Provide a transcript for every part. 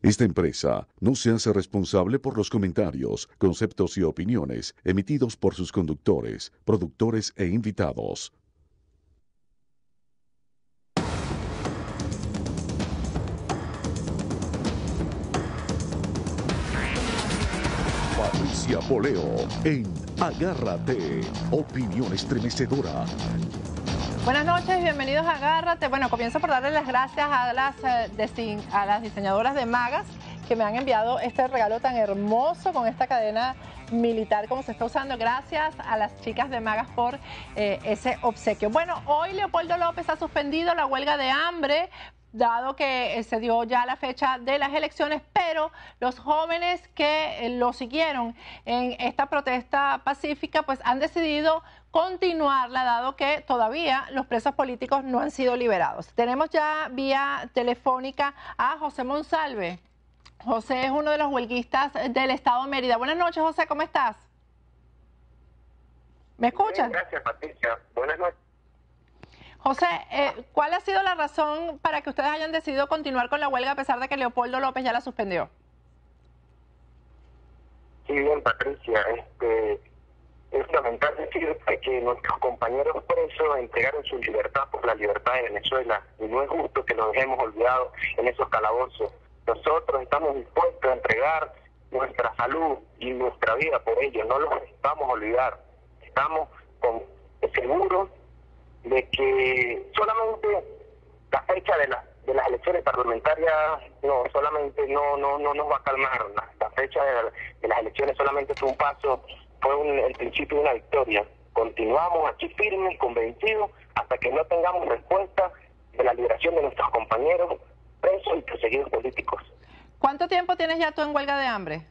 Esta empresa no se hace responsable por los comentarios, conceptos y opiniones emitidos por sus conductores, productores e invitados. Patricia Poleo en Agárrate, opinión estremecedora. Buenas noches, bienvenidos a Agárrate. Bueno, comienzo por darle las gracias a las diseñadoras de Magas que me han enviado este regalo tan hermoso con esta cadena militar como se está usando. Gracias a las chicas de Magas por ese obsequio. Bueno, hoy Leopoldo López ha suspendido la huelga de hambre, dado que se dio ya la fecha de las elecciones, pero los jóvenes que lo siguieron en esta protesta pacífica pues han decidido continuarla, dado que todavía los presos políticos no han sido liberados. Tenemos ya vía telefónica a José Monsalve. José es uno de los huelguistas del estado de Mérida. Buenas noches, José, ¿cómo estás? ¿Me escuchas? Bien, gracias, Patricia. Buenas noches. José, ¿cuál ha sido la razón para que ustedes hayan decidido continuar con la huelga a pesar de que Leopoldo López ya la suspendió? Sí, bien, Patricia. Es fundamental decir que nuestros compañeros presos entregaron su libertad por la libertad de Venezuela y no es justo que nos dejemos olvidados en esos calabozos. Nosotros estamos dispuestos a entregar nuestra salud y nuestra vida por ellos, no los vamos a olvidar. Estamos seguros de que solamente la fecha de las elecciones parlamentarias no nos va a calmar. La fecha de las elecciones solamente fue un paso, fue el principio de una victoria. Continuamos aquí firmes, convencidos, hasta que no tengamos respuesta de la liberación de nuestros compañeros presos y perseguidos políticos. ¿Cuánto tiempo tienes ya tú en huelga de hambre?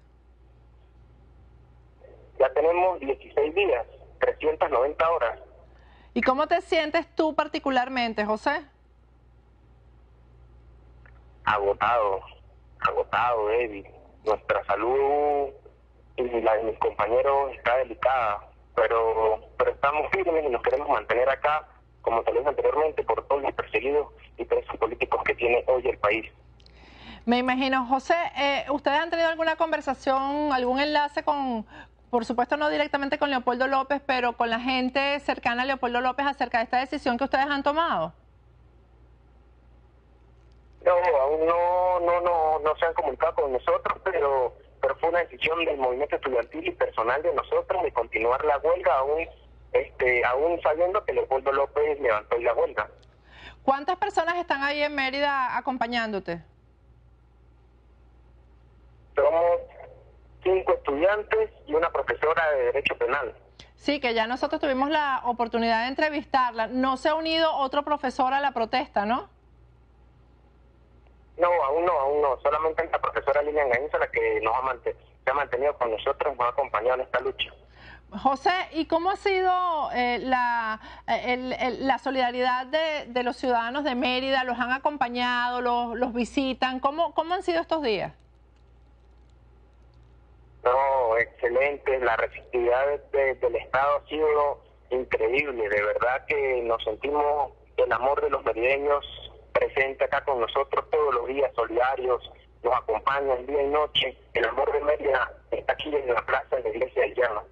Ya tenemos 16 días, 390 horas. ¿Y cómo te sientes tú particularmente, José? Agotado, débil. Nuestra salud y la de mis compañeros está delicada, pero estamos firmes y nos queremos mantener acá, como te lo dije anteriormente, por todos los perseguidos y presos políticos que tiene hoy el país. Me imagino. José, ¿ustedes han tenido alguna conversación, algún enlace con, por supuesto no directamente con Leopoldo López, pero con la gente cercana a Leopoldo López acerca de esta decisión que ustedes han tomado? No, aún no se han comunicado con nosotros, pero fue una decisión del movimiento estudiantil y personal de nosotros de continuar la huelga, aún sabiendo que Leopoldo López levantó la huelga. ¿Cuántas personas están ahí en Mérida acompañándote? Somos 5 estudiantes y una profesora de Derecho Penal. Sí, que ya nosotros tuvimos la oportunidad de entrevistarla. No se ha unido otro profesor a la protesta, ¿no? No, aún no. Solamente la profesora Lilian Gainza, la que se ha mantenido con nosotros, nos ha acompañado en esta lucha. José, ¿y cómo ha sido la solidaridad de los ciudadanos de Mérida? ¿Los han acompañado, los visitan? ¿Cómo han sido estos días? No, excelente. La receptividad del Estado ha sido increíble. De verdad que nos sentimos el amor de los merideños presente acá con nosotros todos los días, solidarios, nos acompañan día y noche. El amor de Mérida está aquí en la plaza de la iglesia del Llano.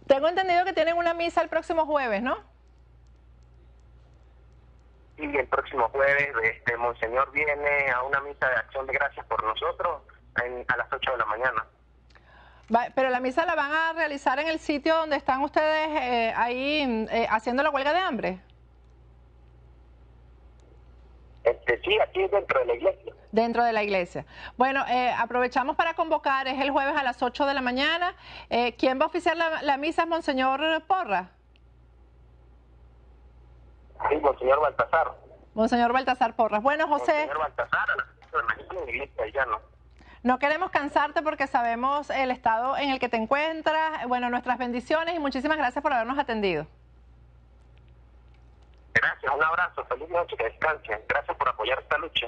Tengo entendido que tienen una misa el próximo jueves, ¿no? Y el próximo jueves Monseñor viene a una misa de acción de gracias por nosotros a las 8 de la mañana. Pero la misa la van a realizar en el sitio donde están ustedes haciendo la huelga de hambre. Sí, aquí dentro de la iglesia. Dentro de la iglesia. Bueno, aprovechamos para convocar, es el jueves a las 8 de la mañana. ¿Quién va a oficiar la misa? ¿Es Monseñor Porra? Sí, Monseñor Baltasar. Monseñor Baltasar Porras. Bueno, José. Monseñor Baltasar, a las 8 de la mañana en la iglesia del Llano. No queremos cansarte porque sabemos el estado en el que te encuentras. Bueno, nuestras bendiciones y muchísimas gracias por habernos atendido. Gracias, un abrazo, feliz noche, que descansen. Gracias por apoyar esta lucha.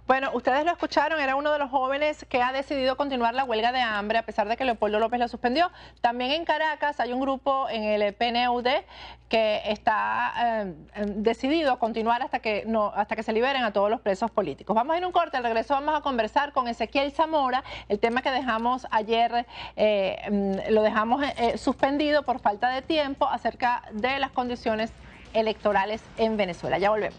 Bueno, ustedes lo escucharon, era uno de los jóvenes que ha decidido continuar la huelga de hambre a pesar de que Leopoldo López lo suspendió. También en Caracas hay un grupo en el PNUD que está decidido a continuar hasta que se liberen a todos los presos políticos. Vamos a ir a un corte, al regreso vamos a conversar con Ezequiel Zamora, el tema que dejamos ayer, lo dejamos suspendido por falta de tiempo acerca de las condiciones electorales en Venezuela. Ya volvemos.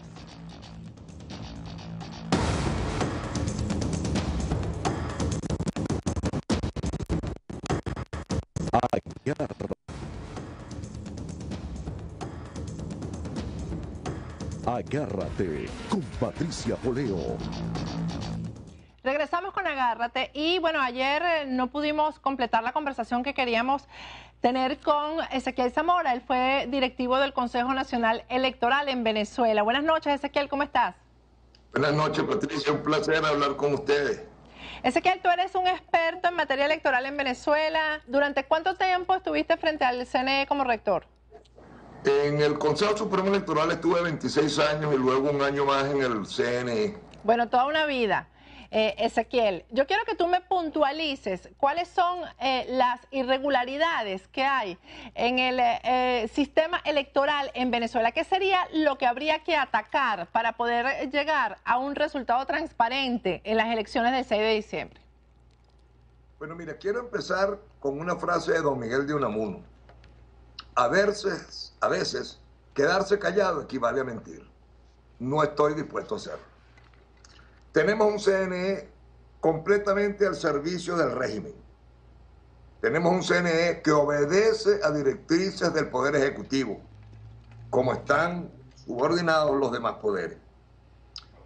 Agárrate con Patricia Poleo. Regresamos con Agárrate y bueno, ayer no pudimos completar la conversación que queríamos tener con Ezequiel Zamora. Él fue directivo del Consejo Nacional Electoral en Venezuela. Buenas noches, Ezequiel, ¿cómo estás? Buenas noches, Patricia, un placer hablar con ustedes. Ezequiel, tú eres un experto en materia electoral en Venezuela. ¿Durante cuánto tiempo estuviste frente al CNE como rector? En el Consejo Supremo Electoral estuve 26 años y luego un año más en el CNE. Bueno, toda una vida. Ezequiel, yo quiero que tú me puntualices cuáles son las irregularidades que hay en el sistema electoral en Venezuela. ¿Qué sería lo que habría que atacar para poder llegar a un resultado transparente en las elecciones del 6 de diciembre? Bueno, mira, quiero empezar con una frase de don Miguel de Unamuno. A veces, quedarse callado equivale a mentir. No estoy dispuesto a hacerlo. Tenemos un CNE completamente al servicio del régimen. Tenemos un CNE que obedece a directrices del Poder Ejecutivo, como están subordinados los demás poderes.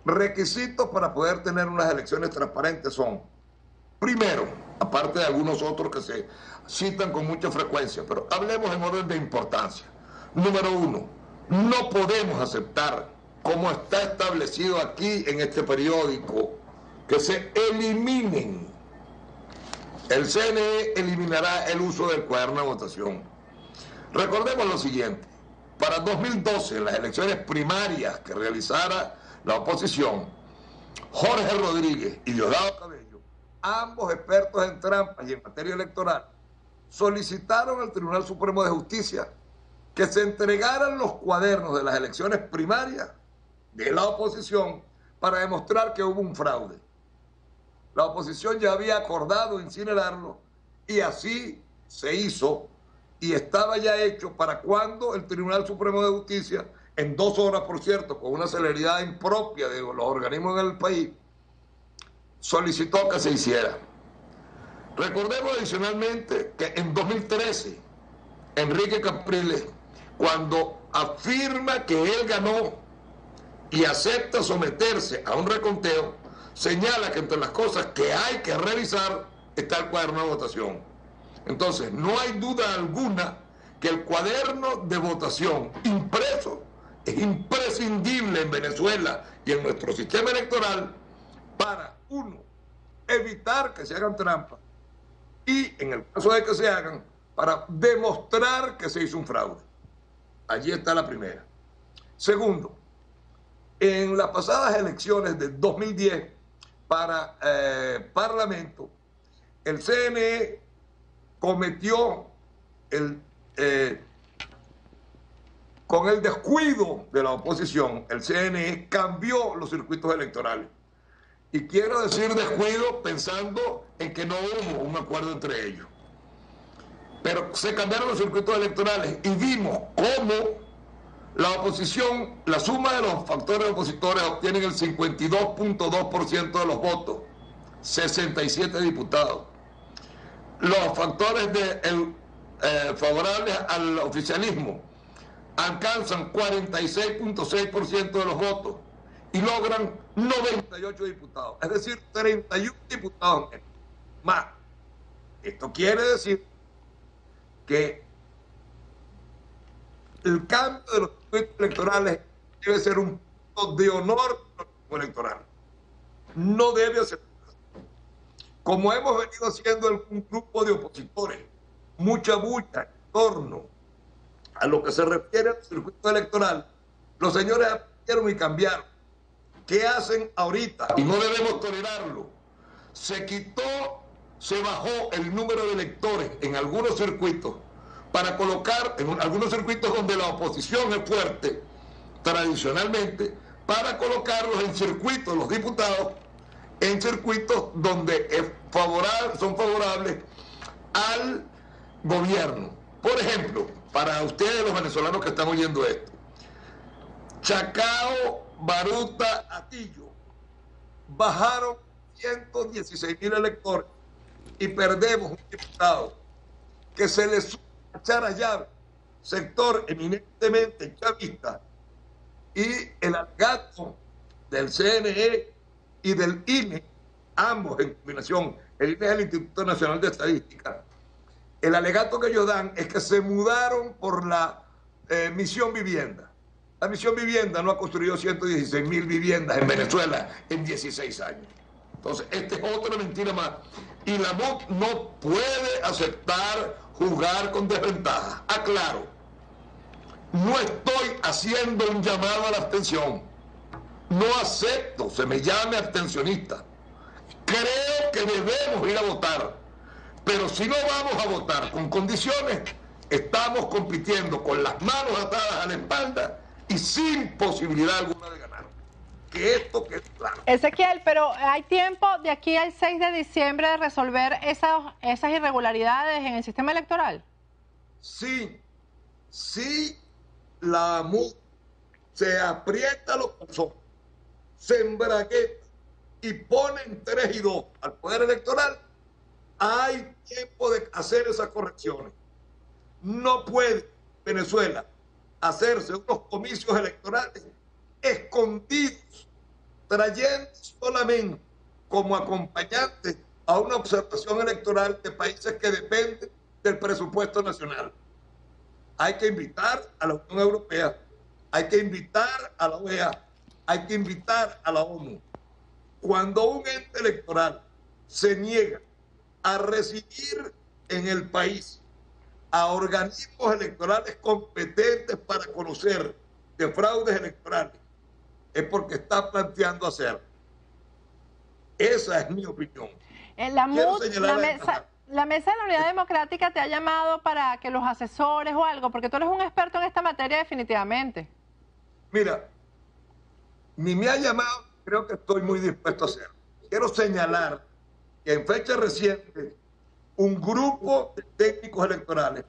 Requisitos para poder tener unas elecciones transparentes son, primero, aparte de algunos otros que se citan con mucha frecuencia, pero hablemos en orden de importancia. Número uno, no podemos aceptar, como está establecido aquí en este periódico, que se eliminen. El CNE eliminará el uso del cuaderno de votación. Recordemos lo siguiente, para 2012, en las elecciones primarias que realizara la oposición, Jorge Rodríguez y Diosdado Cabello, ambos expertos en trampas y en materia electoral, solicitaron al Tribunal Supremo de Justicia que se entregaran los cuadernos de las elecciones primarias de la oposición para demostrar que hubo un fraude. La oposición ya había acordado incinerarlo y así se hizo y estaba ya hecho para cuando el Tribunal Supremo de Justicia, en 2 horas, por cierto, con una celeridad impropia de los organismos en el país, solicitó que se hiciera. Recordemos adicionalmente que en 2013, Enrique Capriles, cuando afirma que él ganó y acepta someterse a un reconteo, señala que entre las cosas que hay que revisar está el cuaderno de votación. Entonces, no hay duda alguna que el cuaderno de votación impreso es imprescindible en Venezuela y en nuestro sistema electoral para, uno, evitar que se hagan trampas y, en el caso de que se hagan, para demostrar que se hizo un fraude. Allí está la primera. Segundo, en las pasadas elecciones de 2010 para Parlamento, el CNE cometió con el descuido de la oposición, el CNE cambió los circuitos electorales. Y quiero decir descuido pensando en que no hubo un acuerdo entre ellos. Pero se cambiaron los circuitos electorales y vimos cómo la oposición, la suma de los factores opositores obtienen el 52.2% de los votos, 67 diputados. Los factores favorables al oficialismo alcanzan 46.6% de los votos y logran 98 diputados, es decir, 31 diputados más. Esto quiere decir que el cambio de los circuitos electorales debe ser un punto de honor electoral. No debe aceptarse. Como hemos venido haciendo un grupo de opositores, mucha bulla en torno a lo que se refiere al circuito electoral, los señores aprendieron y cambiaron. ¿Qué hacen ahorita? Y no debemos tolerarlo. Se bajó el número de electores en algunos circuitos para colocar, en algunos circuitos donde la oposición es fuerte, tradicionalmente, para colocarlos en circuitos, los diputados, en circuitos donde son favorables al gobierno. Por ejemplo, para ustedes los venezolanos que están oyendo esto, Chacao, Baruta, Atillo, bajaron 116.000 electores y perdemos un diputado que se le suma a Charallave, sector eminentemente chavista, y el alegato del CNE y del INE, ambos en combinación. El INE es el Instituto Nacional de Estadística. El alegato que ellos dan es que se mudaron por la Misión Vivienda. La Misión Vivienda no ha construido 116.000 viviendas en Venezuela en 16 años. Entonces, esta es otra mentira más. Y la MUD no puede aceptar jugar con desventaja. Aclaro, no estoy haciendo un llamado a la abstención. No acepto, se me llame abstencionista. Creo que debemos ir a votar. Pero si no vamos a votar con condiciones, estamos compitiendo con las manos atadas a la espalda y sin posibilidad alguna de ganar. Que esto quede claro. Ezequiel, pero hay tiempo de aquí al 6 de diciembre de resolver esas irregularidades en el sistema electoral. Sí, la MUD se aprieta los calzones, se embragueta y pone en 3 y 2 al Poder Electoral, hay tiempo de hacer esas correcciones. No puede Venezuela hacerse unos comicios electorales escondidos, trayendo solamente como acompañante a una observación electoral de países que dependen del presupuesto nacional. Hay que invitar a la Unión Europea, hay que invitar a la OEA, hay que invitar a la ONU. Cuando un ente electoral se niega a recibir en el país a organismos electorales competentes para conocer de fraudes electorales, es porque está planteando hacer. Esa es mi opinión. La Mesa de la Unidad Democrática te ha llamado para que los asesores o algo, porque tú eres un experto en esta materia definitivamente. Mira, ni me ha llamado, creo que estoy muy dispuesto a hacerlo. Quiero señalar que en fecha reciente, un grupo de técnicos electorales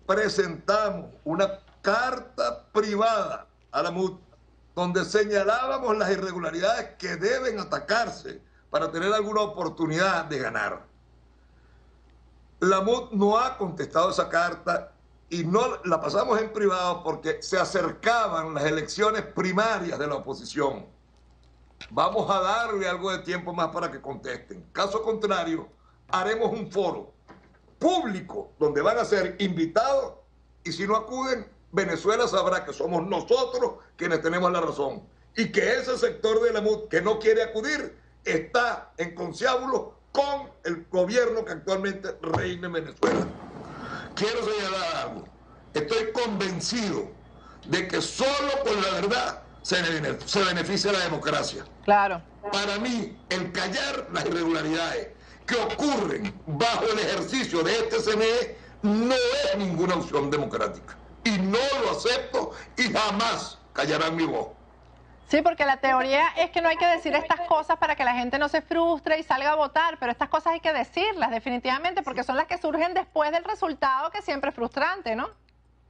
presentamos una carta privada a la MUD donde señalábamos las irregularidades que deben atacarse para tener alguna oportunidad de ganar. La MUD no ha contestado esa carta y no la pasamos en privado porque se acercaban las elecciones primarias de la oposición. Vamos a darle algo de tiempo más para que contesten. Caso contrario, haremos un foro público donde van a ser invitados y si no acuden, Venezuela sabrá que somos nosotros quienes tenemos la razón y que ese sector de la MUD que no quiere acudir está en conciliábulo con el gobierno que actualmente reina en Venezuela. Quiero señalar algo. Estoy convencido de que solo con la verdad se beneficia la democracia. Claro. Para mí, el callar las irregularidades que ocurren bajo el ejercicio de este CNE no es ninguna opción democrática. Y no lo acepto y jamás callarán mi voz. Sí, porque la teoría es que no hay que decir estas cosas para que la gente no se frustre y salga a votar, pero estas cosas hay que decirlas definitivamente porque son las que surgen después del resultado que siempre es frustrante, ¿no?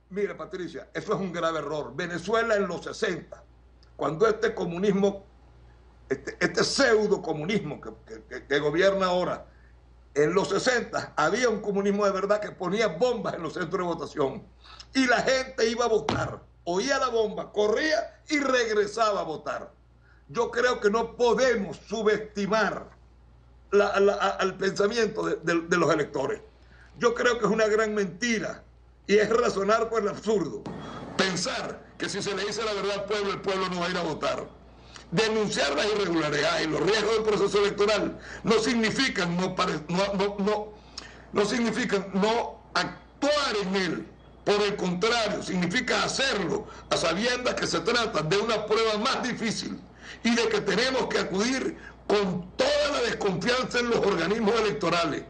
Mira, Patricia, eso es un grave error. Venezuela en los 60, cuando este comunismo, este pseudo comunismo que gobierna ahora, en los 60 había un comunismo de verdad que ponía bombas en los centros de votación y la gente iba a votar. Oía la bomba, corría y regresaba a votar. Yo creo que no podemos subestimar al pensamiento de los electores. Yo creo que es una gran mentira y es razonar por el absurdo. Pensar que si se le dice la verdad al pueblo, el pueblo no va a ir a votar. Denunciar las irregularidades y los riesgos del proceso electoral no significan no significan no actuar en él. Por el contrario, significa hacerlo a sabiendas que se trata de una prueba más difícil y de que tenemos que acudir con toda la desconfianza en los organismos electorales.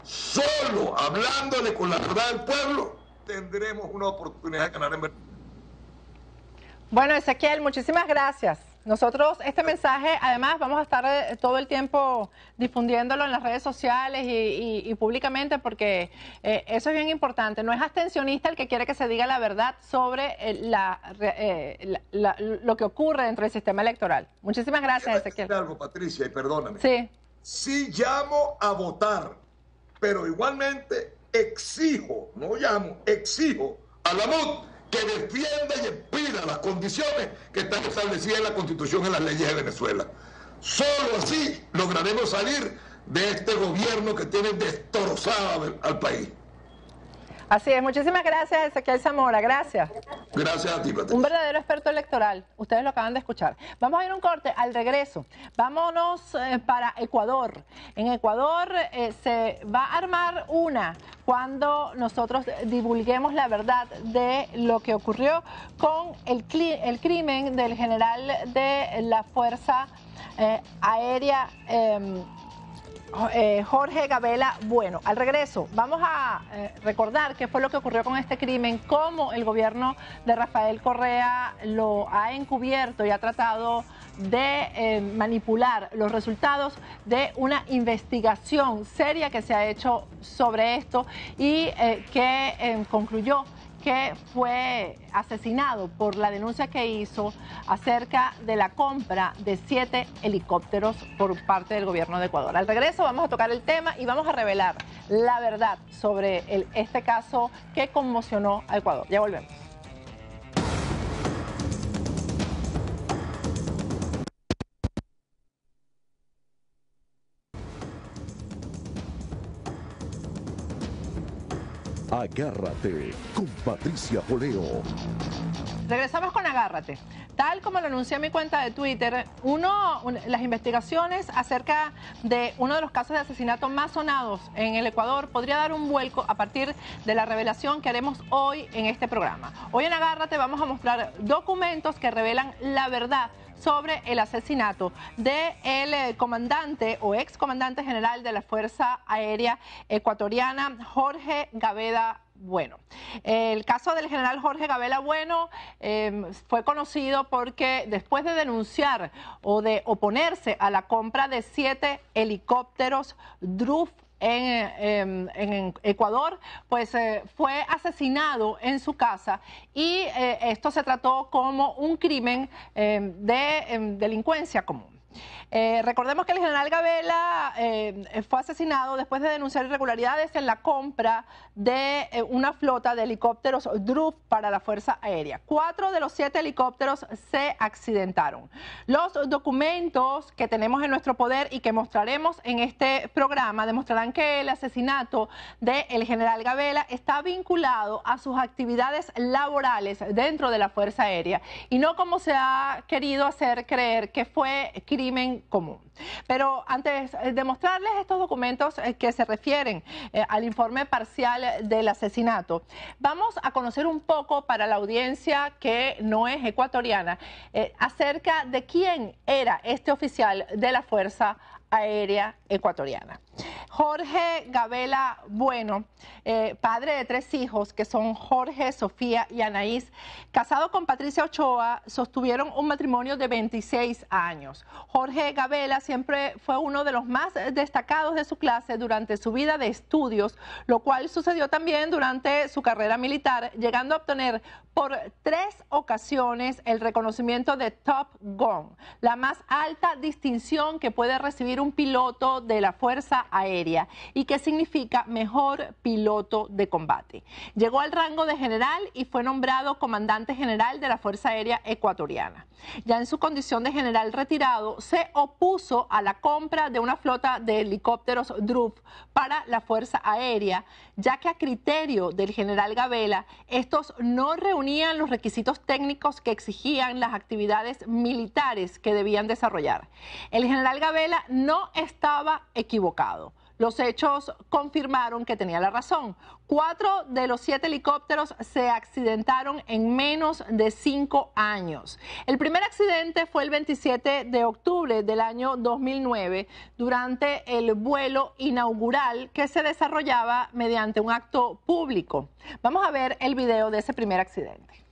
Solo hablándole con la verdad al pueblo tendremos una oportunidad de ganar en verdad. Bueno, Ezequiel, muchísimas gracias. Nosotros este mensaje, además, vamos a estar todo el tiempo difundiéndolo en las redes sociales y públicamente, porque eso es bien importante. No es abstencionista el que quiere que se diga la verdad sobre lo que ocurre dentro del sistema electoral. Muchísimas gracias, Ezequiel. Algo, Patricia, y perdóname. Sí. Sí llamo a votar, pero igualmente exijo, no llamo, exijo a la MUD que defienda y pida las condiciones que están establecidas en la Constitución y en las leyes de Venezuela. Solo así lograremos salir de este gobierno que tiene destrozado al país. Así es, muchísimas gracias, Ezequiel Zamora, gracias. Gracias a ti, Patricia. Un verdadero experto electoral, ustedes lo acaban de escuchar. Vamos a ir a un corte, al regreso, vámonos para Ecuador. En Ecuador se va a armar cuando nosotros divulguemos la verdad de lo que ocurrió con el crimen del general de la Fuerza Aérea Jorge Gabela Bueno. Al regreso vamos a recordar qué fue lo que ocurrió con este crimen, cómo el gobierno de Rafael Correa lo ha encubierto y ha tratado de manipular los resultados de una investigación seria que se ha hecho sobre esto y que concluyó que fue asesinado por la denuncia que hizo acerca de la compra de 7 helicópteros por parte del gobierno de Ecuador. Al regreso vamos a tocar el tema y vamos a revelar la verdad sobre este caso que conmocionó a Ecuador. Ya volvemos. Agárrate con Patricia Poleo. Regresamos con Agárrate. Tal como lo anuncié en mi cuenta de Twitter, las investigaciones acerca de uno de los casos de asesinato más sonados en el Ecuador podría dar un vuelco a partir de la revelación que haremos hoy en este programa. Hoy en Agárrate vamos a mostrar documentos que revelan la verdad sobre el asesinato del comandante o excomandante general de la Fuerza Aérea Ecuatoriana, Jorge Gabela Bueno. El caso del general Jorge Gabela Bueno fue conocido porque después de denunciar o de oponerse a la compra de 7 helicópteros DRUF en Ecuador, pues fue asesinado en su casa y esto se trató como un crimen de delincuencia común. Recordemos que el general Gabela fue asesinado después de denunciar irregularidades en la compra de una flota de helicópteros DRUF para la Fuerza Aérea. 4 de los 7 helicópteros se accidentaron. Los documentos que tenemos en nuestro poder y que mostraremos en este programa demostrarán que el asesinato del general Gabela está vinculado a sus actividades laborales dentro de la Fuerza Aérea y no como se ha querido hacer creer que fue crimen común. Pero antes de mostrarles estos documentos que se refieren al informe parcial del asesinato, vamos a conocer un poco para la audiencia que no es ecuatoriana acerca de quién era este oficial de la Fuerza Aérea Ecuatoriana. Jorge Gabela Bueno, padre de 3 hijos que son Jorge, Sofía y Anaís, casado con Patricia Ochoa, sostuvieron un matrimonio de 26 años. Jorge Gabela siempre fue uno de los más destacados de su clase durante su vida de estudios, lo cual sucedió también durante su carrera militar, llegando a obtener por 3 ocasiones el reconocimiento de Top Gun, la más alta distinción que puede recibir un piloto de la Fuerza Aérea y que significa mejor piloto de combate. Llegó al rango de general y fue nombrado comandante general de la Fuerza Aérea Ecuatoriana. Ya en su condición de general retirado, se opuso a la compra de una flota de helicópteros DRUF para la Fuerza Aérea, ya que a criterio del general Gabela, estos no reunían los requisitos técnicos que exigían las actividades militares que debían desarrollar. El general Gabela no estaba equivocado. Los hechos confirmaron que tenía la razón. 4 de los 7 helicópteros se accidentaron en menos de 5 años. El primer accidente fue el 27 de octubre del año 2009 durante el vuelo inaugural que se desarrollaba mediante un acto público. Vamos a ver el video de ese primer accidente.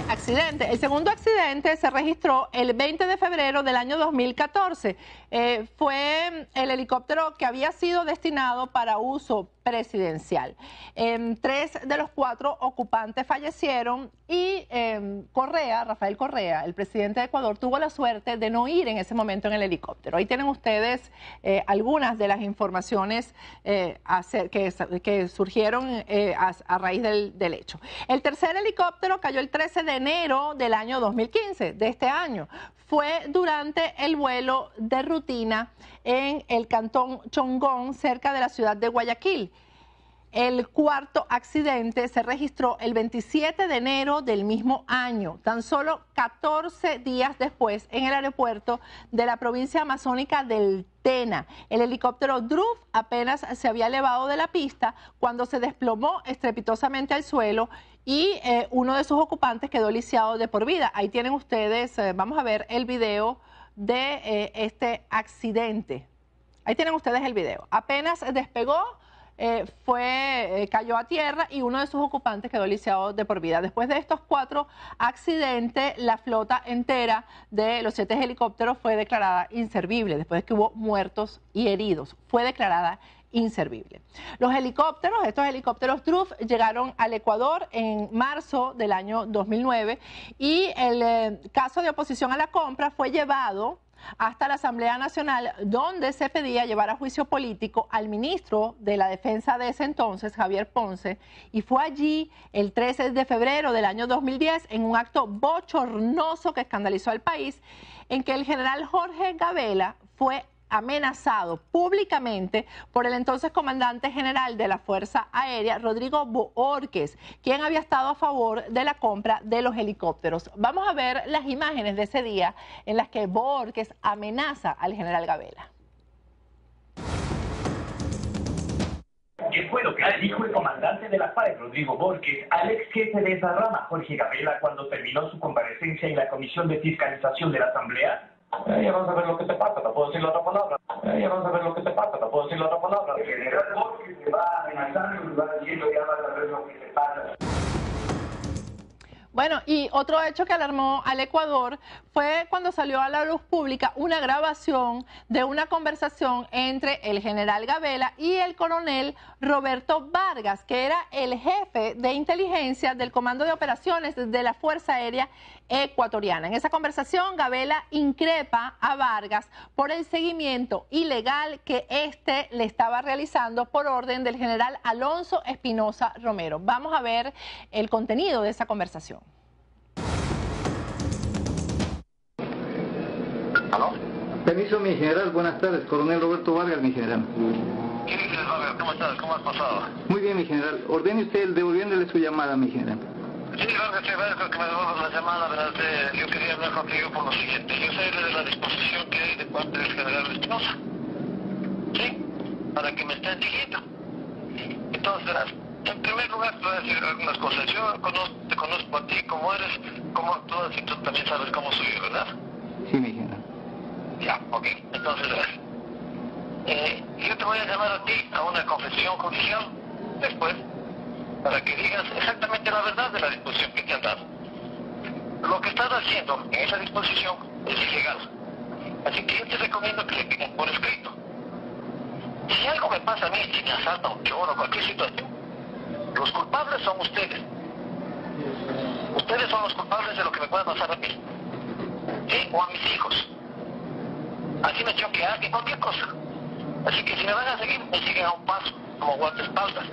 Accidente. El segundo accidente se registró el 20 de febrero del año 2014. Fue el helicóptero que había sido destinado para uso presidencial. 3 de los 4 ocupantes fallecieron y Rafael Correa, el presidente de Ecuador, tuvo la suerte de no ir en ese momento en el helicóptero. Ahí tienen ustedes algunas de las informaciones que surgieron a raíz del hecho. El tercer helicóptero cayó el 13 de enero del año 2015, de este año. Fue durante el vuelo de rutina en el cantón Chongón, cerca de la ciudad de Guayaquil. El cuarto accidente se registró el 27 de enero del mismo año, tan solo 14 días después, en el aeropuerto de la provincia amazónica del Tena. El helicóptero Druf apenas se había elevado de la pista cuando se desplomó estrepitosamente al suelo y uno de sus ocupantes quedó lisiado de por vida. Ahí tienen ustedes, vamos a ver el video de este accidente. Ahí tienen ustedes el video. Apenas despegó, cayó a tierra y uno de sus ocupantes quedó lisiado de por vida. Después de estos 4 accidentes, la flota entera de los 7 helicópteros fue declarada inservible. Después de que hubo muertos y heridos, fue declarada inservible. Los helicópteros, estos helicópteros Druf, llegaron al Ecuador en marzo del año 2009 y el caso de oposición a la compra fue llevado hasta la Asamblea Nacional, donde se pedía llevar a juicio político al ministro de la Defensa de ese entonces, Javier Ponce, y fue allí el 13 de febrero del año 2010, en un acto bochornoso que escandalizó al país, en que el general Jorge Gabela fue amenazado públicamente por el entonces comandante general de la Fuerza Aérea, Rodrigo Bohórquez, quien había estado a favor de la compra de los helicópteros. Vamos a ver las imágenes de ese día en las que Bohórquez amenaza al general Gabela. ¿Qué fue lo que le dijo el comandante de la FARC, Rodrigo Bohórquez, al ex jefe de esa rama, Jorge Gabela, cuando terminó su comparecencia en la Comisión de Fiscalización de la Asamblea? Ya vamos a ver lo que te pasa, no puedo decir la otra palabra. Ya vamos a ver lo que te pasa, no puedo decir la otra palabra. El general Bohórquez te va amenazando y va diciendo ya vas a ver lo que te pasa. Bueno, y otro hecho que alarmó al Ecuador fue cuando salió a la luz pública una grabación de una conversación entre el general Gabela y el coronel Roberto Vargas, que era el jefe de inteligencia del Comando de Operaciones de la Fuerza Aérea Ecuatoriana. En esa conversación, Gabela increpa a Vargas por el seguimiento ilegal que éste le estaba realizando por orden del general Alonso Espinosa Romero. Vamos a ver el contenido de esa conversación. ¿Aló? Permiso, mi general. Buenas tardes. Coronel Roberto Vargas, mi general. ¿Qué dices, Vargas? ¿Cómo estás? ¿Cómo has pasado? Muy bien, mi general. Ordene usted el devolviéndole su llamada, mi general. Sí, Vargas, te agradezco que me devuelvas la llamada, ¿verdad? Yo quería hablar contigo por lo siguiente. Yo sé de la disposición que hay de parte del general Espinosa. ¿Sí? Para que me estén siguiendo. Entonces, verás, en primer lugar te voy a decir algunas cosas. Yo te conozco a ti, cómo eres, cómo actúas y tú también sabes cómo soy yo, ¿verdad? Sí, mi general. Ya, ok. Entonces, verás. Yo te voy a llamar a ti a una confesión judicial después, para que digas exactamente la verdad de la disposición que te han dado. Lo que estás haciendo en esa disposición es ilegal. Así que yo te recomiendo que le pidas por escrito. Si algo me pasa a mí, si me asalta un choro o cualquier situación, los culpables son ustedes. Ustedes son los culpables de lo que me pueda pasar a mí. ¿Sí? O a mis hijos. Así me choque a alguien, cualquier cosa. Así que si me van a seguir, me siguen a un paso, como guardaespaldas.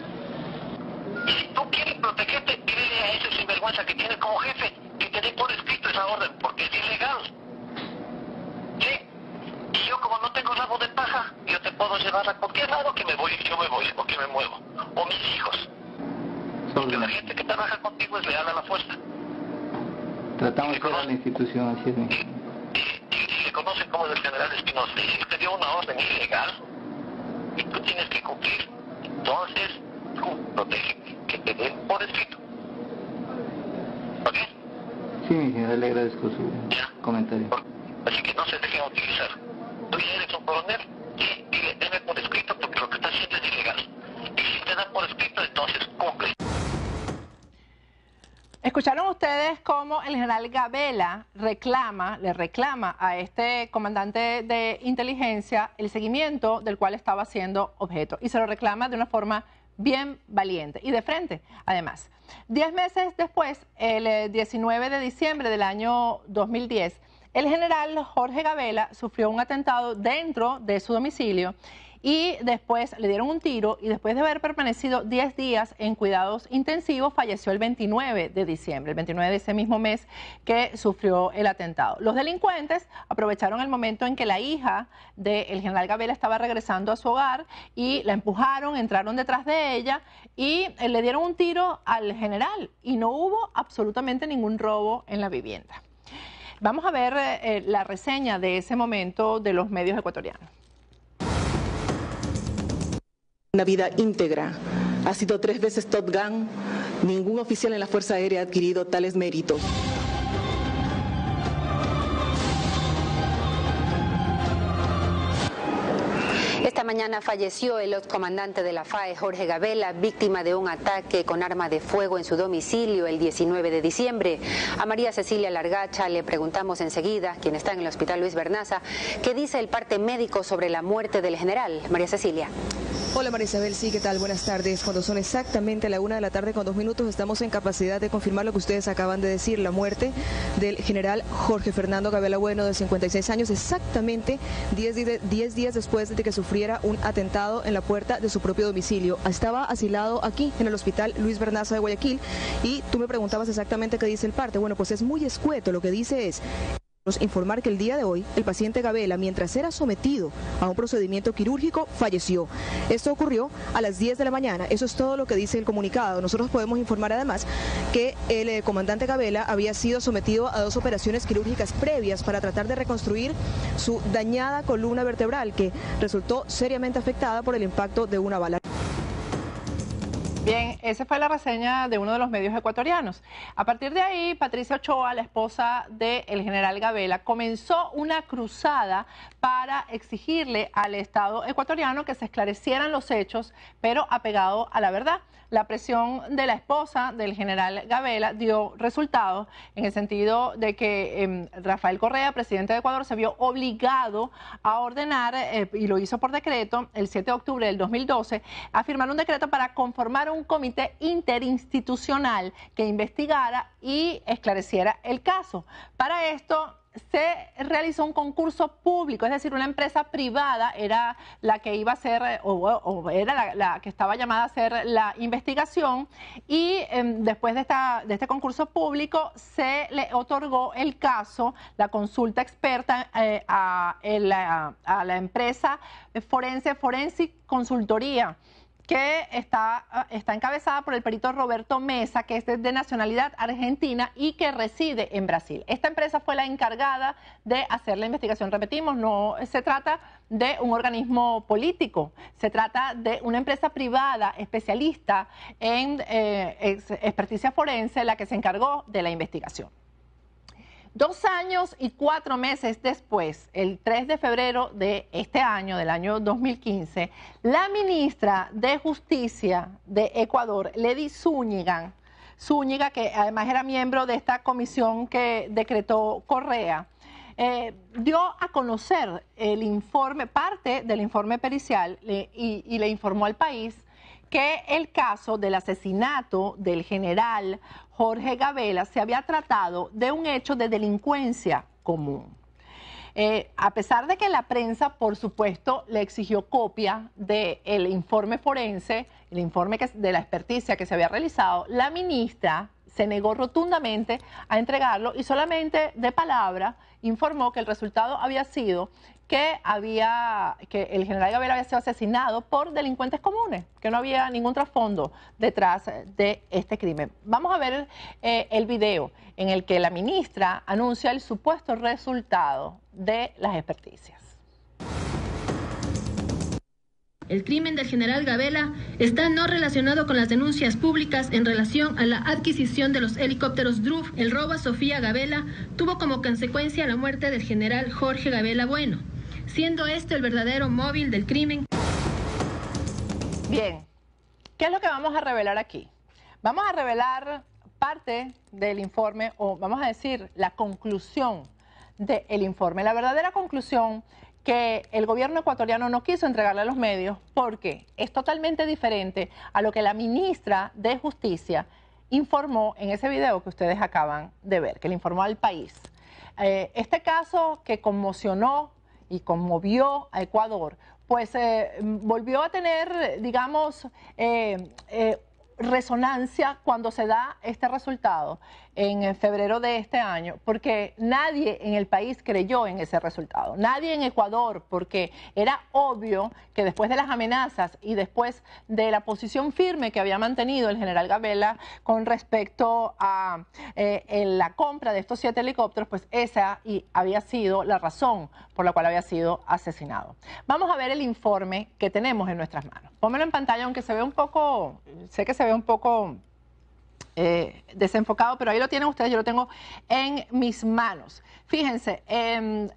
Y si tú quieres protegerte, dile a ese sinvergüenza que tienes como jefe que te dé por escrito esa orden, porque es ilegal. ¿Sí? Y yo, como no tengo rabo de paja, yo te puedo llevar a cualquier lado que me voy, yo me voy, porque me muevo. O mis hijos. Porque la gente que trabaja contigo es leal a la fuerza. Tratamos de ser a la institución, así es. Y se conoce como el general Espinosa. Y si te dio una orden ilegal, y tú tienes que cumplir, entonces tú protégeme, que te den por escrito. ¿Ok? Sí, mi general, le agradezco su comentario. Así que no se dejen utilizar. Tú ya eres un coronel y dile, deme por escrito porque lo que está haciendo es ilegal. Y si te dan por escrito, entonces cumple. Escucharon ustedes cómo el general Gabela le reclama a este comandante de inteligencia el seguimiento del cual estaba siendo objeto. Y se lo reclama de una forma bien valiente y de frente, además. 10 meses después, el 19 de diciembre del año 2010, el general Jorge Gabela sufrió un atentado dentro de su domicilio y después le dieron un tiro y después de haber permanecido 10 días en cuidados intensivos, falleció el 29 de diciembre, el 29 de ese mismo mes que sufrió el atentado. Los delincuentes aprovecharon el momento en que la hija del general Gabela estaba regresando a su hogar y la empujaron, entraron detrás de ella y le dieron un tiro al general y no hubo absolutamente ningún robo en la vivienda. Vamos a ver la reseña de ese momento de los medios ecuatorianos. Una vida íntegra. Ha sido 3 veces Top Gun. Ningún oficial en la Fuerza Aérea ha adquirido tales méritos. Esta mañana falleció el excomandante de la FAE, Jorge Gabela, víctima de un ataque con arma de fuego en su domicilio el 19 de diciembre. A María Cecilia Largacha le preguntamos enseguida, quien está en el Hospital Luis Bernaza, qué dice el parte médico sobre la muerte del general. María Cecilia. Hola María Isabel, sí, ¿qué tal? Buenas tardes. Cuando son exactamente la 1 de la tarde con 2 minutos estamos en capacidad de confirmar lo que ustedes acaban de decir, la muerte del general Jorge Fernando Gabela Bueno, de 56 años, exactamente 10 días después de que sufriera un atentado en la puerta de su propio domicilio. Estaba asilado aquí en el Hospital Luis Bernaza de Guayaquil y tú me preguntabas exactamente qué dice el parte. Bueno, pues es muy escueto, lo que dice es informar que el día de hoy el paciente Gabela, mientras era sometido a un procedimiento quirúrgico, falleció. Esto ocurrió a las 10 de la mañana. Eso es todo lo que dice el comunicado. Nosotros podemos informar además que el comandante Gabela había sido sometido a 2 operaciones quirúrgicas previas para tratar de reconstruir su dañada columna vertebral, que resultó seriamente afectada por el impacto de una bala. Bien, esa fue la reseña de uno de los medios ecuatorianos. A partir de ahí, Patricia Ochoa, la esposa del general Gabela, comenzó una cruzada para exigirle al Estado ecuatoriano que se esclarecieran los hechos, pero apegado a la verdad. La presión de la esposa del general Gabela dio resultados en el sentido de que Rafael Correa, presidente de Ecuador, se vio obligado a ordenar, y lo hizo por decreto, el 7 de octubre del 2012, a firmar un decreto para conformar un comité interinstitucional que investigara y esclareciera el caso. Para esto se realizó un concurso público, es decir, una empresa privada era la que iba a hacer, o era la que estaba llamada a hacer la investigación, y después de este concurso público se le otorgó el caso, la consulta experta a la empresa Forensic Consultoría, que está encabezada por el perito Roberto Mesa, que es de nacionalidad argentina y que reside en Brasil. Esta empresa fue la encargada de hacer la investigación. Repetimos, no se trata de un organismo político, se trata de una empresa privada especialista en experticia forense, la que se encargó de la investigación. 2 años y 4 meses después, el 3 de febrero de este año, del año 2015, la ministra de Justicia de Ecuador, Ledy Zúñiga, que además era miembro de esta comisión que decretó Correa, dio a conocer el informe, parte del informe pericial, y le informó al país que el caso del asesinato del general Jorge Gabela se había tratado de un hecho de delincuencia común. A pesar de que la prensa, por supuesto, le exigió copia del informe forense, el informe de la experticia que se había realizado, la ministra se negó rotundamente a entregarlo y solamente de palabra informó que el resultado había sido que el general Gabela había sido asesinado por delincuentes comunes, que no había ningún trasfondo detrás de este crimen. Vamos a ver el video en el que la ministra anuncia el supuesto resultado de las experticias. El crimen del general Gabela está no relacionado con las denuncias públicas en relación a la adquisición de los helicópteros DRUF. El robo a Sofía Gabela tuvo como consecuencia la muerte del general Jorge Gabela Bueno, siendo este el verdadero móvil del crimen. Bien, ¿qué es lo que vamos a revelar aquí? Vamos a revelar parte del informe, o vamos a decir la conclusión del informe. La verdadera conclusión que el gobierno ecuatoriano no quiso entregarle a los medios porque es totalmente diferente a lo que la ministra de Justicia informó en ese video que ustedes acaban de ver, que le informó al país. Este caso que conmocionó y conmovió a Ecuador, pues volvió a tener, digamos, resonancia cuando se da este resultado en febrero de este año, porque nadie en el país creyó en ese resultado, nadie en Ecuador, porque era obvio que después de las amenazas y después de la posición firme que había mantenido el general Gabela con respecto a la compra de estos 7 helicópteros, pues esa había sido la razón por la cual había sido asesinado. Vamos a ver el informe que tenemos en nuestras manos. Pónmelo en pantalla, aunque se ve un poco, sé que se ve un poco desenfocado, pero ahí lo tienen ustedes, yo lo tengo en mis manos. Fíjense, en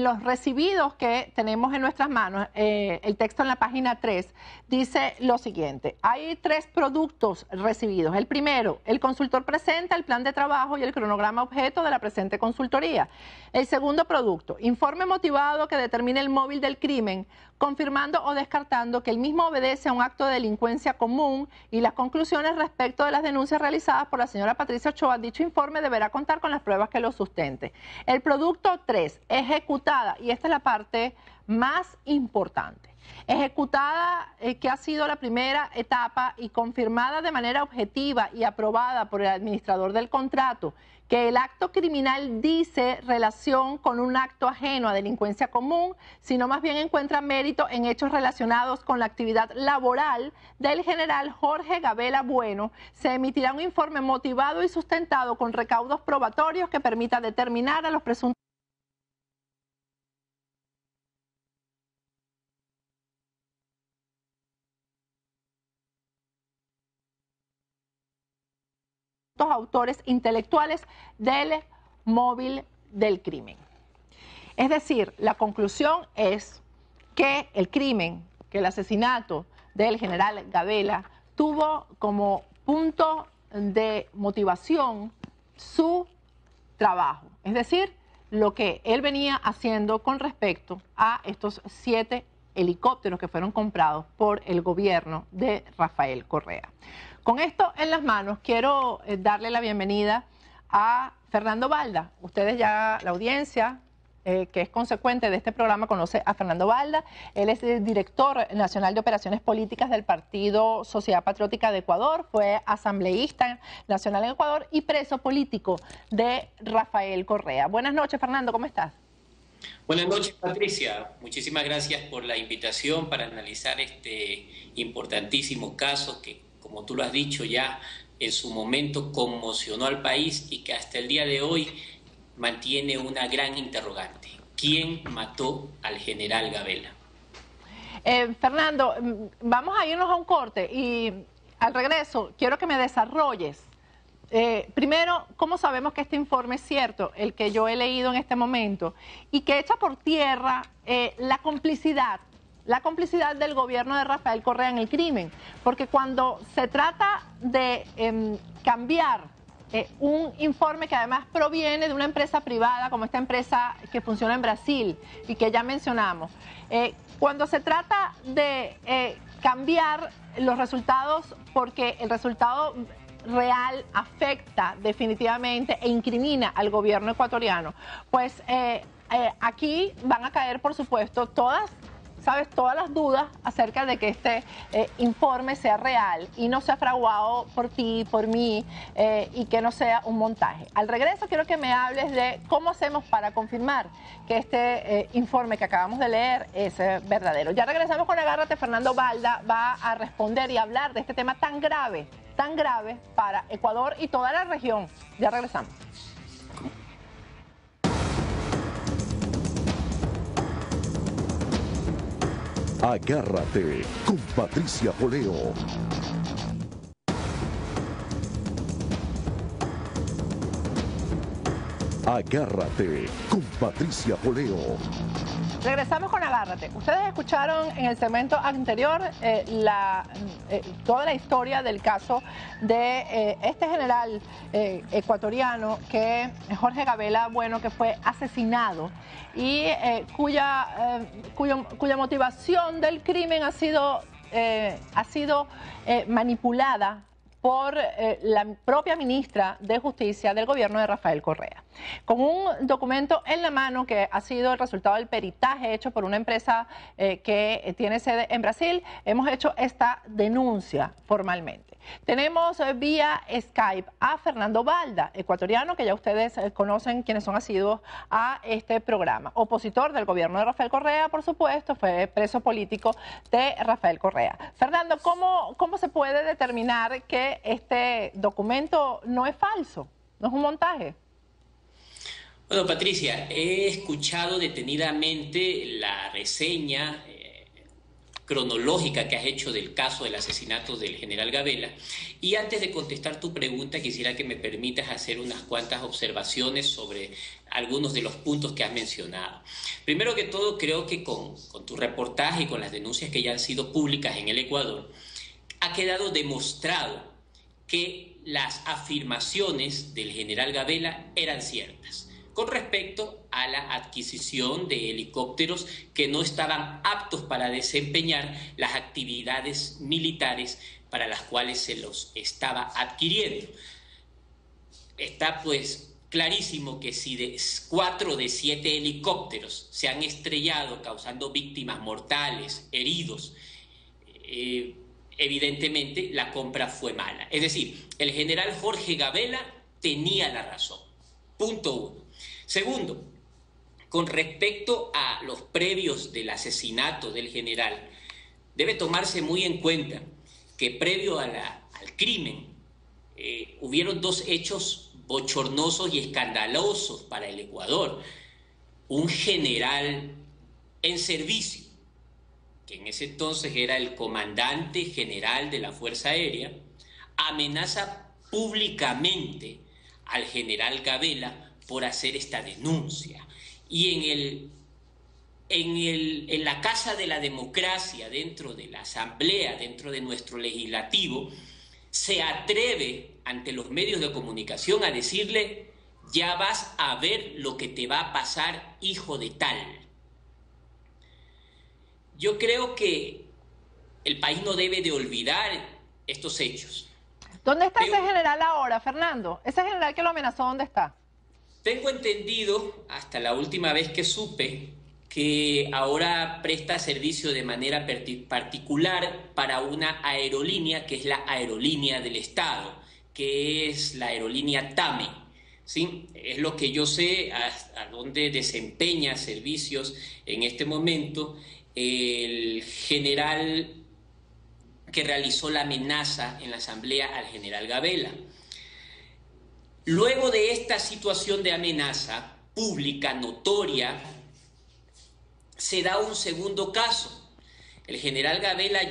los recibidos que tenemos en nuestras manos, el texto en la página 3 dice lo siguiente: hay 3 productos recibidos. El primero, el consultor presenta el plan de trabajo y el cronograma objeto de la presente consultoría. El segundo producto, informe motivado que determine el móvil del crimen, confirmando o descartando que el mismo obedece a un acto de delincuencia común, y las conclusiones respecto de las denuncias realizadas por la señora Patricia Ochoa. Dicho informe deberá contar con las pruebas que lo sustente. El producto 3, ejecutada, y esta es la parte más importante, ejecutada, que ha sido la primera etapa y confirmada de manera objetiva y aprobada por el administrador del contrato, que el acto criminal dice relación con un acto ajeno a delincuencia común, sino más bien encuentra mérito en hechos relacionados con la actividad laboral del general Jorge Gabela Bueno. Se emitirá un informe motivado y sustentado con recaudos probatorios que permita determinar a los presuntos autores intelectuales del móvil del crimen. Es decir, la conclusión es que el crimen, que el asesinato del general Gabela tuvo como punto de motivación su trabajo, es decir, lo que él venía haciendo con respecto a estos 7 helicópteros que fueron comprados por el gobierno de Rafael Correa. Con esto en las manos, quiero darle la bienvenida a Fernando Balda. Ustedes ya, la audiencia que es consecuente de este programa, conoce a Fernando Balda. Él es el director nacional de operaciones políticas del Partido Sociedad Patriótica de Ecuador, fue asambleísta nacional en Ecuador y preso político de Rafael Correa. Buenas noches, Fernando, ¿cómo estás? Buenas noches, Patricia. Muchísimas gracias por la invitación para analizar este importantísimo caso que, como tú lo has dicho, ya en su momento conmocionó al país y que hasta el día de hoy mantiene una gran interrogante. ¿Quién mató al general Gabela? Fernando, vamos a irnos a un corte y al regreso quiero que me desarrolles. Primero, ¿cómo sabemos que este informe es cierto, el que yo he leído en este momento, y que echa por tierra la complicidad del gobierno de Rafael Correa en el crimen? Porque cuando se trata de cambiar un informe que además proviene de una empresa privada, como esta empresa que funciona en Brasil y que ya mencionamos, cuando se trata de cambiar los resultados porque el resultado real afecta definitivamente e incrimina al gobierno ecuatoriano, pues aquí van a caer, por supuesto, todas sabes, todas las dudas acerca de que este informe sea real y no sea fraguado por ti, por mí, y que no sea un montaje. Al regreso quiero que me hables de cómo hacemos para confirmar que este informe que acabamos de leer es verdadero. Ya regresamos con Agárrate. Fernando Balda va a responder y hablar de este tema tan grave para Ecuador y toda la región. Ya regresamos. Agárrate con Patricia Poleo. Agárrate con Patricia Poleo. Regresamos con Agárrate. Ustedes escucharon en el segmento anterior toda la historia del caso de este general ecuatoriano, Jorge Gabela Bueno, que fue asesinado y cuya motivación del crimen ha sido manipulada por la propia ministra de Justicia del gobierno de Rafael Correa. Con un documento en la mano que ha sido el resultado del peritaje hecho por una empresa que tiene sede en Brasil, hemos hecho esta denuncia formalmente. Tenemos vía Skype a Fernando Balda, ecuatoriano, que ya ustedes conocen quienes son asiduos a este programa. Opositor del gobierno de Rafael Correa, por supuesto, fue preso político de Rafael Correa. Fernando, ¿cómo se puede determinar que este documento no es falso, no es un montaje? Bueno, Patricia, he escuchado detenidamente la reseña cronológica que has hecho del caso del asesinato del general Gabela, y antes de contestar tu pregunta quisiera que me permitas hacer unas cuantas observaciones sobre algunos de los puntos que has mencionado. Primero que todo, creo que con tu reportaje y con las denuncias que ya han sido públicas en el Ecuador, ha quedado demostrado que las afirmaciones del general Gabela eran ciertas con respecto a la adquisición de helicópteros que no estaban aptos para desempeñar las actividades militares para las cuales se los estaba adquiriendo. Está pues clarísimo que si 4 de 7 helicópteros se han estrellado causando víctimas mortales, heridos, evidentemente la compra fue mala. Es decir, el general Jorge Gabela tenía la razón. Punto 1. Segundo, con respecto a los previos del asesinato del general, debe tomarse muy en cuenta que previo al crimen hubieron 2 hechos bochornosos y escandalosos para el Ecuador. Un general en servicio, que en ese entonces era el comandante general de la Fuerza Aérea, amenaza públicamente al general Gabela por hacer esta denuncia. Y en la Casa de la Democracia, dentro de la Asamblea, dentro de nuestro legislativo, se atreve ante los medios de comunicación a decirle: ya vas a ver lo que te va a pasar, hijo de tal. Yo creo que el país no debe de olvidar estos hechos. ¿Dónde está ese general ahora, Fernando? Ese general que lo amenazó, ¿dónde está? Tengo entendido, hasta la última vez que supe, que ahora presta servicio de manera particular para una aerolínea que es la aerolínea del Estado, que es la aerolínea TAME. ¿Sí? Es lo que yo sé, a dónde desempeña servicios en este momento el general que realizó la amenaza en la asamblea al general Gabela. Luego de esta situación de amenaza pública, notoria, se da un segundo caso. El general Gabela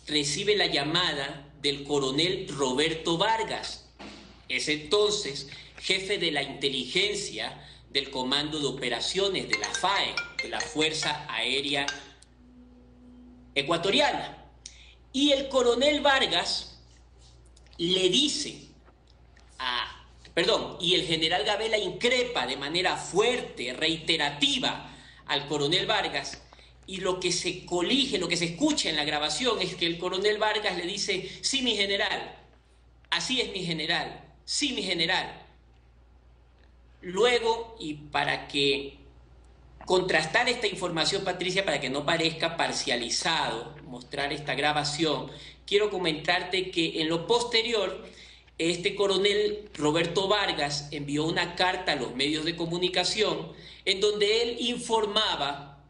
recibe la llamada del coronel Roberto Vargas, ese entonces jefe de la inteligencia del Comando de Operaciones de la FAE, de la Fuerza Aérea Ecuatoriana. Y el coronel Vargas le dice y el general Gabela increpa de manera fuerte, reiterativa al coronel Vargas, y lo que se colige, lo que se escucha en la grabación es que el coronel Vargas le dice: sí, mi general, así es, mi general, sí, mi general. Luego, y para que contrastar esta información, Patricia, para que no parezca parcializado, mostrar esta grabación, quiero comentarte que en lo posterior, este coronel Roberto Vargas envió una carta a los medios de comunicación en donde él informaba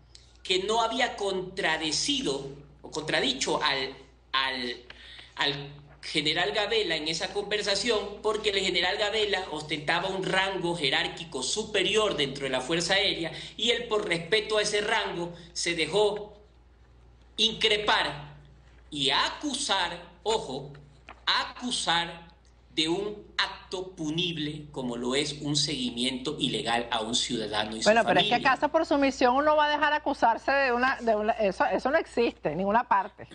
que no había contradicho al general Gabela en esa conversación, porque el general Gabela ostentaba un rango jerárquico superior dentro de la Fuerza Aérea y él, por respeto a ese rango, se dejó increpar y acusar, ojo, acusar de un acto punible como lo es un seguimiento ilegal a un ciudadano y su familia. Bueno, pero es que acaso por sumisión uno va a dejar acusarse de una eso no existe en ninguna parte.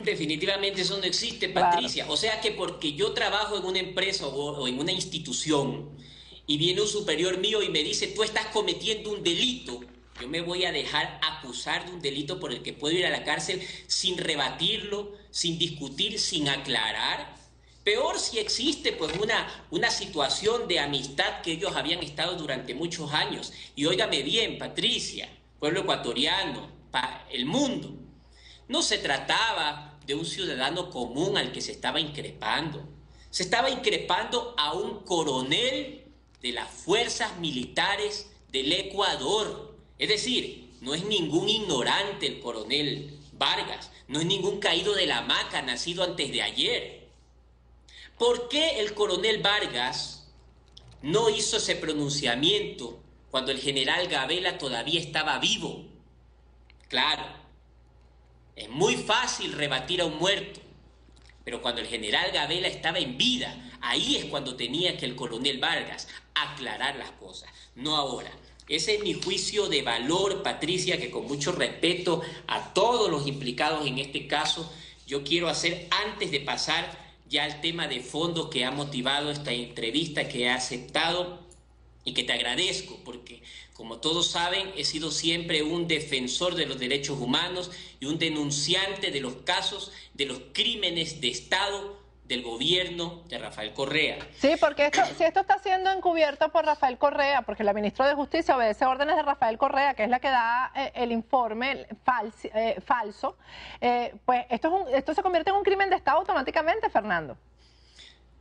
Definitivamente eso no existe, Patricia. Claro. O sea que porque yo trabajo en una empresa o en una institución y viene un superior mío y me dice, tú estás cometiendo un delito, yo me voy a dejar acusar de un delito por el que puedo ir a la cárcel sin rebatirlo, sin discutir, sin aclarar. Peor si existe pues una situación de amistad que ellos habían estado durante muchos años. Y óigame bien, Patricia, pueblo ecuatoriano, el mundo. No se trataba de un ciudadano común al que se estaba increpando. Se estaba increpando a un coronel de las fuerzas militares del Ecuador. Es decir, no es ningún ignorante el coronel Vargas, no es ningún caído de la hamaca nacido antes de ayer. ¿Por qué el coronel Vargas no hizo ese pronunciamiento cuando el general Gabela todavía estaba vivo? Claro, es muy fácil rebatir a un muerto, pero cuando el general Gabela estaba en vida, ahí es cuando tenía que el coronel Vargas aclarar las cosas, no ahora. Ese es mi juicio de valor, Patricia, que con mucho respeto a todos los implicados en este caso, yo quiero hacer antes de pasar ya al tema de fondo que ha motivado esta entrevista, que he aceptado y que te agradezco, porque como todos saben, he sido siempre un defensor de los derechos humanos y un denunciante de los casos de los crímenes de Estado del gobierno de Rafael Correa. Sí, porque si esto está siendo encubierto por Rafael Correa, porque la ministra de Justicia obedece órdenes de Rafael Correa, que es la que da el informe falso, pues esto se convierte en un crimen de Estado automáticamente, Fernando.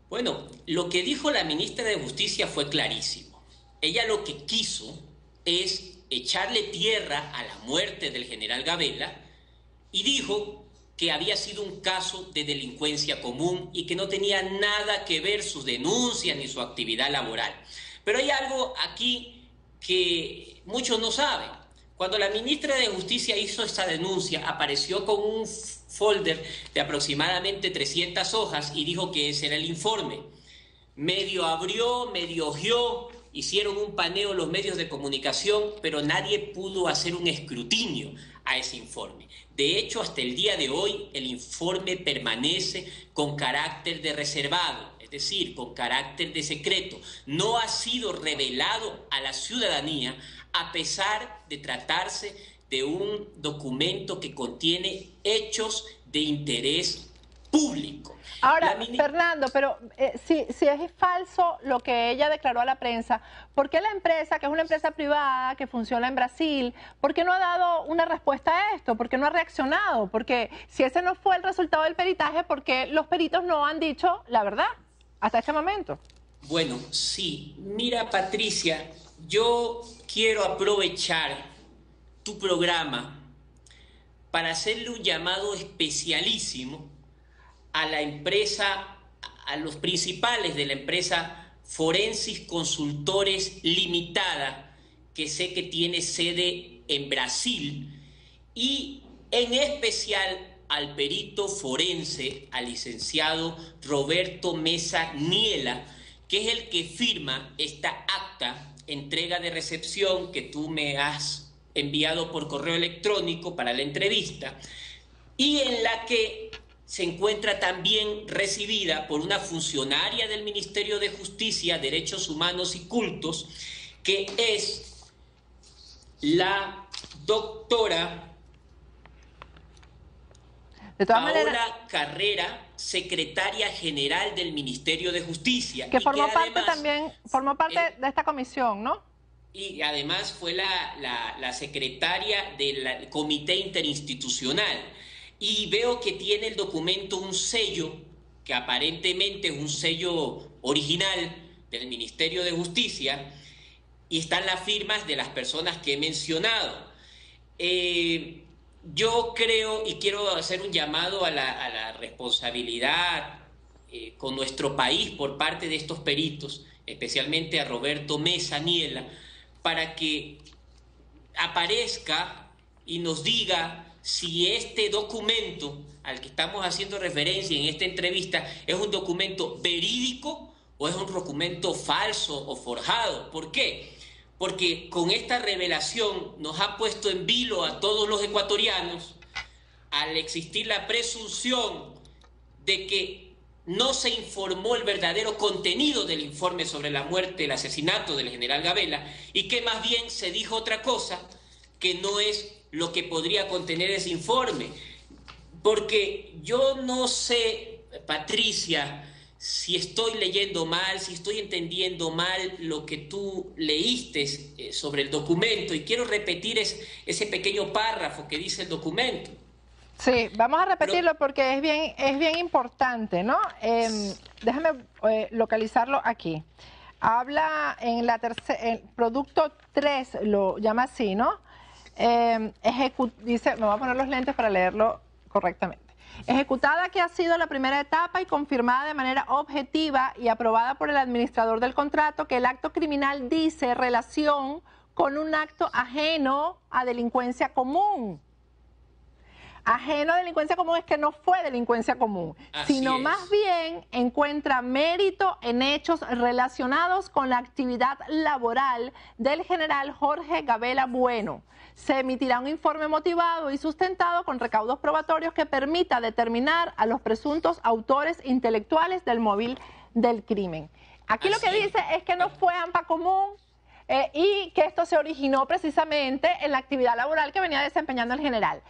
Bueno, lo que dijo la ministra de Justicia fue clarísimo. Ella lo que quiso es echarle tierra a la muerte del general Gabela y dijo que había sido un caso de delincuencia común y que no tenía nada que ver sus denuncias ni su actividad laboral. Pero hay algo aquí que muchos no saben. Cuando la ministra de Justicia hizo esta denuncia, apareció con un folder de aproximadamente 300 hojas y dijo que ese era el informe. Medio abrió, medio hojeó, hicieron un paneo los medios de comunicación, pero nadie pudo hacer un escrutinio a ese informe. De hecho, hasta el día de hoy, el informe permanece con carácter de reservado, es decir, con carácter de secreto. No ha sido revelado a la ciudadanía, a pesar de tratarse de un documento que contiene hechos de interés público. Ahora, Fernando, pero si es falso lo que ella declaró a la prensa, ¿por qué la empresa, que es una empresa privada que funciona en Brasil, por qué no ha dado una respuesta a esto? ¿Por qué no ha reaccionado? Porque si ese no fue el resultado del peritaje, ¿por qué los peritos no han dicho la verdad hasta este momento? Bueno, sí. Mira, Patricia, yo quiero aprovechar tu programa para hacerle un llamado especialísimo a la empresa, a los principales de la empresa Forensis Consultores Limitada, que sé que tiene sede en Brasil, y en especial al perito forense, al licenciado Roberto Mesa Niela, que es el que firma esta acta, entrega de recepción que tú me has enviado por correo electrónico para la entrevista, y en la que se encuentra también recibida por una funcionaria del Ministerio de Justicia, Derechos Humanos y Cultos, que es la doctora Paola Carrera, secretaria general del Ministerio de Justicia. Que formó parte también, formó parte de esta comisión, ¿no? y además fue la secretaria del Comité Interinstitucional. Y veo que tiene el documento un sello, que aparentemente es un sello original del Ministerio de Justicia, y están las firmas de las personas que he mencionado. Yo creo y quiero hacer un llamado a la responsabilidad con nuestro país por parte de estos peritos, especialmente a Roberto Mesa Niela, para que aparezca y nos diga si este documento al que estamos haciendo referencia en esta entrevista es un documento verídico o es un documento falso o forjado. ¿Por qué? Porque con esta revelación nos ha puesto en vilo a todos los ecuatorianos al existir la presunción de que no se informó el verdadero contenido del informe sobre la muerte, el asesinato del general Gabela, y que más bien se dijo otra cosa que no es lo que podría contener ese informe. Porque yo no sé, Patricia, si estoy leyendo mal, si estoy entendiendo mal lo que tú leíste sobre el documento, y quiero repetir ese pequeño párrafo que dice el documento. Sí, vamos a repetirlo porque es bien importante, ¿no? Déjame localizarlo aquí. Habla en el producto 3, lo llama así, ¿no? Dice, me voy a poner los lentes para leerlo correctamente. Ejecutada que ha sido la primera etapa y confirmada de manera objetiva y aprobada por el administrador del contrato que el acto criminal dice relación con un acto ajeno a delincuencia común. Ajeno a delincuencia común es que no fue delincuencia común, sino más bien encuentra mérito en hechos relacionados con la actividad laboral del general Jorge Gabela Bueno. Se emitirá un informe motivado y sustentado con recaudos probatorios que permita determinar a los presuntos autores intelectuales del móvil del crimen. Aquí lo que dice es que no fue AMPA común y que esto se originó precisamente en la actividad laboral que venía desempeñando el general.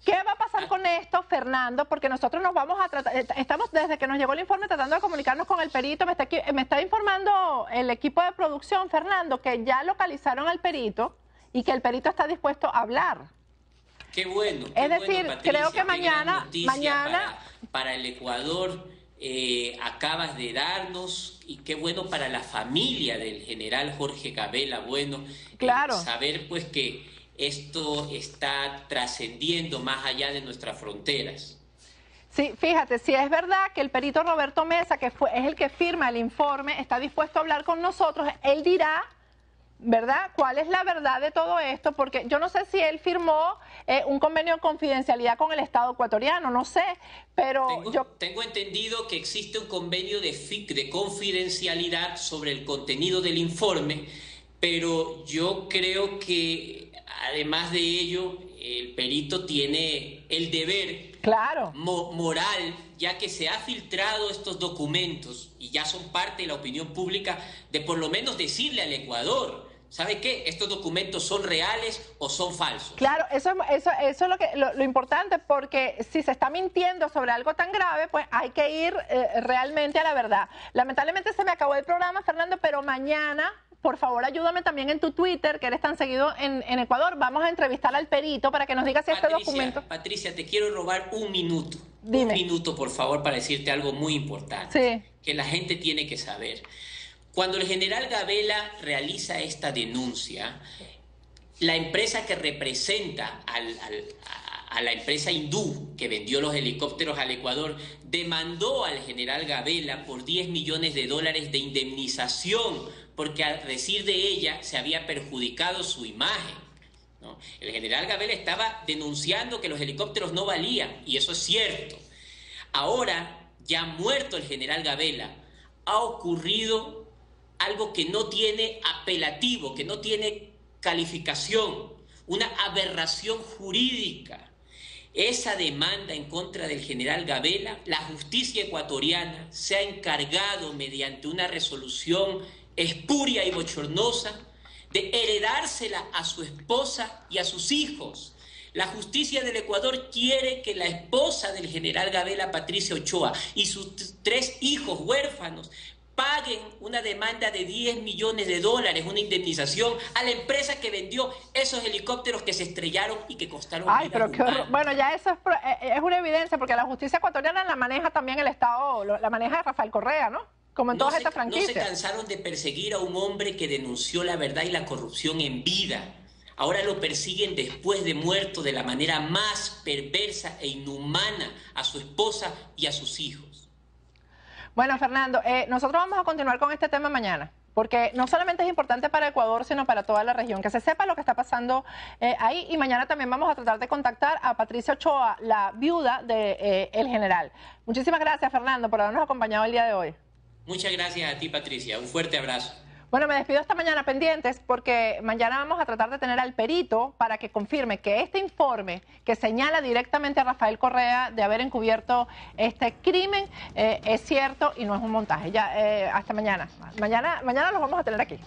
¿Qué va a pasar con esto, Fernando? Porque nosotros nos vamos a tratar, estamos desde que nos llegó el informe tratando de comunicarnos con el perito. Me está informando el equipo de producción, Fernando, que ya localizaron al perito y que el perito está dispuesto a hablar. Qué bueno. Es decir, bueno, Patricia, creo que mañana para el Ecuador acabas de darnos, y qué bueno para la familia del general Jorge Gabela Bueno. Claro. Saber pues que esto está trascendiendo más allá de nuestras fronteras. Sí, fíjate, si es verdad que el perito Roberto Mesa, que es el que firma el informe, está dispuesto a hablar con nosotros, él dirá, ¿verdad?, cuál es la verdad de todo esto, porque yo no sé si él firmó un convenio de confidencialidad con el Estado ecuatoriano, no sé, pero tengo entendido que existe un convenio de confidencialidad sobre el contenido del informe, pero yo creo que además de ello, el perito tiene el deber moral, ya que se ha filtrado estos documentos y ya son parte de la opinión pública, de por lo menos decirle al Ecuador, ¿sabe qué? ¿Estos documentos son reales o son falsos? Claro, eso es lo importante, porque si se está mintiendo sobre algo tan grave, pues hay que ir realmente a la verdad. Lamentablemente se me acabó el programa, Fernando, pero mañana, por favor, ayúdame también en tu Twitter, que eres tan seguido en Ecuador. Vamos a entrevistar al perito para que nos diga si este documento... Patricia, te quiero robar un minuto. Dime. Un minuto, por favor, para decirte algo muy importante. Que la gente tiene que saber. Cuando el general Gabela realiza esta denuncia, la empresa que representa a la empresa hindú que vendió los helicópteros al Ecuador demandó al general Gabela por $10 millones de indemnización, porque al decir de ella se había perjudicado su imagen, ¿no? El general Gabela estaba denunciando que los helicópteros no valían, y eso es cierto. Ahora, ya muerto el general Gabela, ha ocurrido algo que no tiene apelativo, que no tiene calificación, una aberración jurídica. Esa demanda en contra del general Gabela, la justicia ecuatoriana se ha encargado mediante una resolución espuria y bochornosa de heredársela a su esposa y a sus hijos. La justicia del Ecuador quiere que la esposa del general Gabela, Patricia Ochoa, y sus 3 hijos huérfanos paguen una demanda de $10 millones, una indemnización a la empresa que vendió esos helicópteros que se estrellaron y que costaron Ay, pero vidas humanas. bueno, ya eso es una evidencia, porque la justicia ecuatoriana la maneja también el Estado, la maneja Rafael Correa, ¿no? Como en todas estas franquicias. No se cansaron de perseguir a un hombre que denunció la verdad y la corrupción en vida. Ahora lo persiguen después de muerto de la manera más perversa e inhumana a su esposa y a sus hijos. Bueno, Fernando, nosotros vamos a continuar con este tema mañana, porque no solamente es importante para Ecuador, sino para toda la región, que se sepa lo que está pasando ahí. Y mañana también vamos a tratar de contactar a Patricia Ochoa, la viuda del general. Muchísimas gracias, Fernando, por habernos acompañado el día de hoy. Muchas gracias a ti, Patricia. Un fuerte abrazo. Bueno, me despido esta mañana pendientes porque mañana vamos a tratar de tener al perito para que confirme que este informe que señala directamente a Rafael Correa de haber encubierto este crimen es cierto y no es un montaje. Ya, hasta mañana. Mañana los vamos a tener aquí.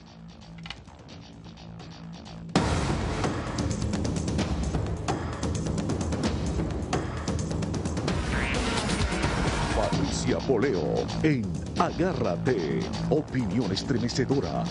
Patricia Poleo en Agárrate, opinión estremecedora.